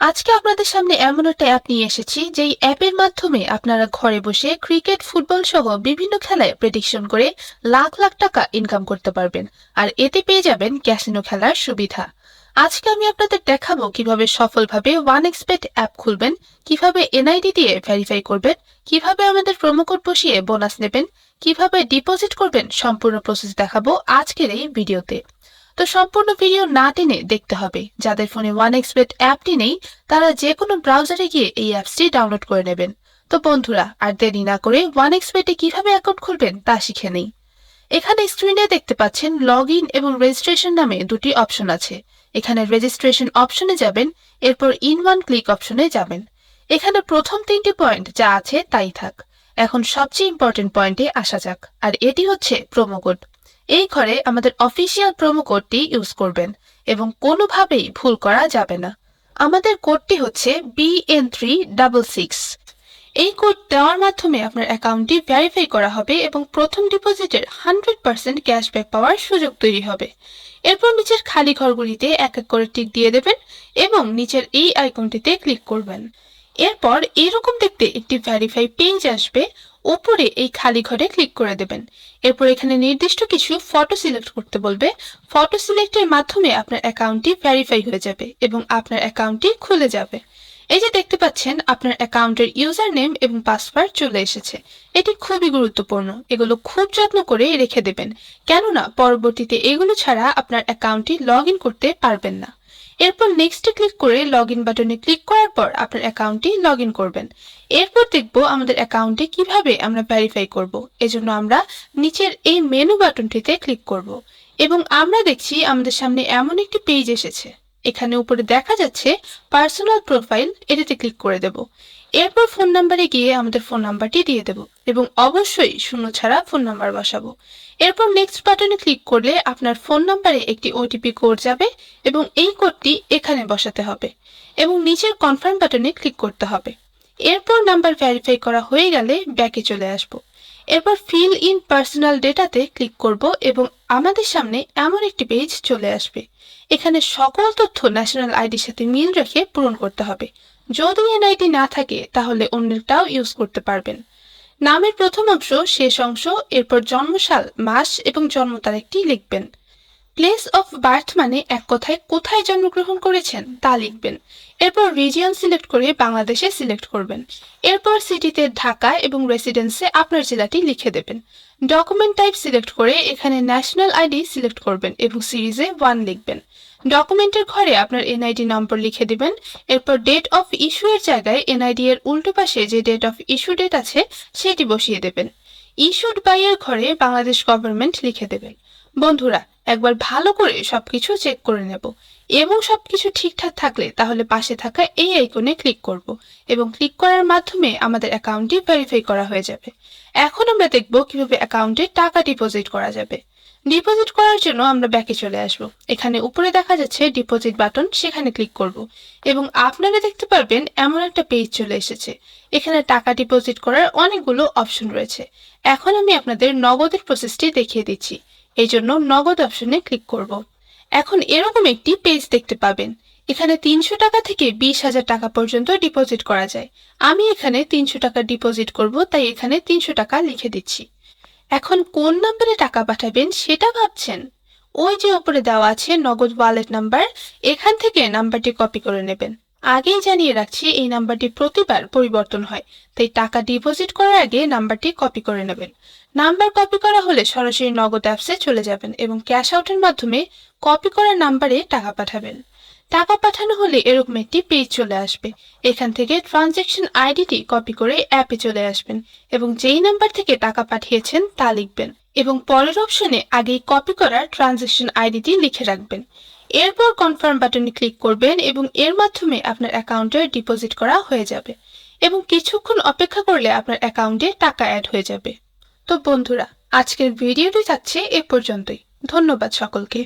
আজকে আপনাদের সামনে এমন একটা অ্যাপ নিয়ে এসেছি যেই অ্যাপের মাধ্যমে আপনারা ঘরে বসে ক্রিকেট, ফুটবল সহ বিভিন্ন খেলায় প্রেডিকশন করে লাখ লাখ টাকা ইনকাম করতে পারবেন। আর এতে পেয়ে যাবেন ক্যাসিনো খেলার সুবিধা। আজকে আমি আপনাদের দেখাবো কিভাবে সফলভাবে 1xBet অ্যাপ খুলবেন, কিভাবে এনআইডি দিয়ে ভেরিফাই করবেন, কিভাবে আমাদের প্রোমো কোড বসিয়ে বোনাস নেবেন, কিভাবে ডিপোজিট করবেন, সম্পূর্ণ প্রসেস দেখাবো আজকের এই ভিডিওতে। তো সম্পূর্ণ ভিডিও না টেনে দেখতে হবে। যাদের ফোনে 1xBet অ্যাপটি নেই তারা যে কোনো ব্রাউজারে গিয়ে এই অ্যাপসটি ডাউনলোড করে নেবেন। তো বন্ধুরা, আর দেরি না করে 1xBet এ কিভাবে অ্যাকাউন্ট খুলবেন তা শিখে নেই। এখানে স্ক্রিনে দেখতে পাচ্ছেন লগ ইন এবং রেজিস্ট্রেশন নামে দুটি অপশন আছে। এখানে রেজিস্ট্রেশন অপশনে যাবেন, এরপর ইন ওয়ান ক্লিক অপশনে যাবেন। এখানে প্রথম তিনটি পয়েন্ট যা আছে তাই থাক। এখন সবচেয়ে ইম্পর্টেন্ট পয়েন্টে আসা যাক, আর এটি হচ্ছে প্রোমো কোড। এই ঘরে আমাদের অফিসিয়াল প্রোমো কোডটি ইউজ করবেন এবং কোনোভাবেই ভুল করা যাবে না। আমাদের কোডটি হচ্ছে BN366। এই কোড দেওয়ার মাধ্যমে আপনার অ্যাকাউন্টটি ভেরিফাই করা হবে এবং প্রথম ডিপোজিটের 100% ক্যাশব্যাক পাওয়ার সুযোগ তৈরি হবে। এরপর নিচের খালি ঘরগুলিতে এক এক করে টিক দিয়ে দেবেন এবং নিচের এই আইকনটিতে ক্লিক করবেন। এরপর এরকম দেখতে একটি ভেরিফাই পেজ আসবে, উপরে এই খালি ঘরে ক্লিক করে দেবেন। এরপর এখানে নির্দিষ্ট কিছু ফটো সিলেক্ট করতে বলবে। ফটো সিলেক্টের মাধ্যমে আপনার অ্যাকাউন্টটি ভেরিফাই হয়ে যাবে এবং আপনার অ্যাকাউন্টটি খুলে যাবে। এই যে দেখতে পাচ্ছেন আপনার অ্যাকাউন্টের ইউজার নেম এবং পাসওয়ার্ড চলে এসেছে। এটি খুবই গুরুত্বপূর্ণ, এগুলো খুব যত্ন করে রেখে দেবেন, কেননা পরবর্তীতে এগুলো ছাড়া আপনার অ্যাকাউন্টটি লগ ইন করতে পারবেন না। এরপর নেক্সটে ক্লিক করে লগ ইন বাটনে ক্লিক করার পর আপনার অ্যাকাউন্টটি লগ ইন করবেন। এরপর দেখব আমাদের অ্যাকাউন্টে কিভাবে আমরা ভেরিফাই করব। এজন্য আমরা নিচের এই মেনু বাটনটিতে ক্লিক করব এবং আমরা দেখছি আমাদের সামনে এমন একটি পেজ এসেছে। এখানে উপরে দেখা যাচ্ছে পার্সোনাল প্রোফাইল, এটাতে ক্লিক করে দেব। এরপর ফোন নাম্বারে গিয়ে আমাদের ফোন নাম্বারটি দিয়ে দেব এবং অবশ্যই শূন্য ছাড়া ফোন নাম্বার বসাবো। এরপর নেক্সট বাটনে ক্লিক করলে আপনার ফোন নাম্বারে একটি ওটিপি কোড যাবে এবং এই কোডটি এখানে বসাতে হবে এবং নিচের কনফার্ম বাটনে ক্লিক করতে হবে। এরপর নাম্বার ভেরিফাই করা হয়ে গেলে ব্যাকে চলে আসব। এরপর ফিল ইন পার্সোনাল ডেটাতে ক্লিক করব এবং আমাদের সামনে এমন একটি পেজ চলে আসবে। এখানে সকল তথ্য ন্যাশনাল আইডির সাথে মিল রেখে পূরণ করতে হবে। যদি এনআইডি না থাকে তাহলে অন্যটাও ইউজ করতে পারবেন। নামের প্রথম অংশ, শেষ অংশ, এরপর জন্মসাল, মাস এবং জন্ম তারিখটি লিখবেন। প্লেস অফ বার্থ মানে এক কথায় কোথায় জন্মগ্রহণ করেছেন তা লিখবেন। এরপর রিজিয়ন সিলেক্ট করে বাংলাদেশে সিলেক্ট করবেন। এরপর সিটিতে ঢাকা এবং রেসিডেন্সে আপনার জেলাটি লিখে দেবেন। ডকুমেন্ট টাইপ সিলেক্ট করে এখানে ন্যাশনাল আইডি সিলেক্ট করবেন এবং সিরিজে 1 লিখবেন। ডকুমেন্টের ঘরে আপনার এনআইডি নম্বর লিখে দিবেন। এরপর ডেট অফ ইস্যু এর জায়গায় এনআইডি এর উল্টো পাশে যে ডেট অফ ইস্যু ডেট আছে সেটি বসিয়ে দেবেন। ইস্যুড বাই এর ঘরে বাংলাদেশ গভর্নমেন্ট লিখে দেবেন। বন্ধুরা, একবার ভালো করে সবকিছু চেক করে নেব এবং সবকিছু ঠিকঠাক থাকলে তাহলে পাশে থাকা এই আইকনে ক্লিক করব এবং ক্লিক করার মাধ্যমে আমাদের অ্যাকাউন্টটি ভেরিফাই করা হয়ে যাবে। এখন আমরা দেখব কিভাবে অ্যাকাউন্টে টাকা ডিপোজিট করা যাবে। ডিপোজিট করার জন্য আমরা ব্যাকে চলে আসব। এখানে উপরে দেখা যাচ্ছে ডিপোজিট বাটন, সেখানে ক্লিক করব এবং আপনারা দেখতে পারবেন এমন একটা পেজ চলে এসেছে। এখানে টাকা ডিপোজিট করার অনেকগুলো অপশন রয়েছে। এখন আমি আপনাদের নগদের প্রসেসটি দেখিয়ে দিচ্ছি। এই জন্য নগদ অপশনে ক্লিক করব। এখন এরকম একটি পেজ দেখতে পাবেন। এখানে 300 টাকা থেকে 20,000 টাকা পর্যন্ত ডিপোজিট করা যায়। আমি এখানে 300 টাকা ডিপোজিট করব, তাই এখানে 300 টাকা লিখে দিচ্ছি। এখন কোন নাম্বারে টাকা পাঠাবেন সেটা ভাবছেন? ওই যে উপরে দেওয়া আছে নগদ ওয়ালেট নাম্বার, এখান থেকে নাম্বারটি কপি করে নেবেন। আগেই জানিয়ে রাখছি এই নাম্বারটি প্রতিবার পরিবর্তন হয়, তাই টাকা ডিপোজিট করার আগে নাম্বারটি কপি করে নেবেন। নাম্বার কপি করা হলে সরাসরি নগদ অ্যাপসে চলে যাবেন এবং ক্যাশ আউটের মাধ্যমে কপি করা নাম্বারে টাকা পাঠাবেন। টাকা পাঠানো হলে এরকম একটি পেজ চলে আসবে। এখান থেকে ট্রানজ্যাকশন আইডিটি কপি করে অ্যাপে চলে আসবেন এবং যেই নাম্বার থেকে টাকা পাঠিয়েছেন তা লিখবেন এবং পরের অপশনে আগেই কপি করা ট্রানজ্যাকশন আইডিটি লিখে রাখবেন। এরপর কনফার্ম বাটনে ক্লিক করবেন এবং এর মাধ্যমে আপনার অ্যাকাউন্টে ডিপোজিট করা হয়ে যাবে এবং কিছুক্ষণ অপেক্ষা করলে আপনার অ্যাকাউন্টে টাকা অ্যাড হয়ে যাবে। তো বন্ধুরা, আজকের ভিডিওটি থাকছে এ পর্যন্তই। ধন্যবাদ সকলকে।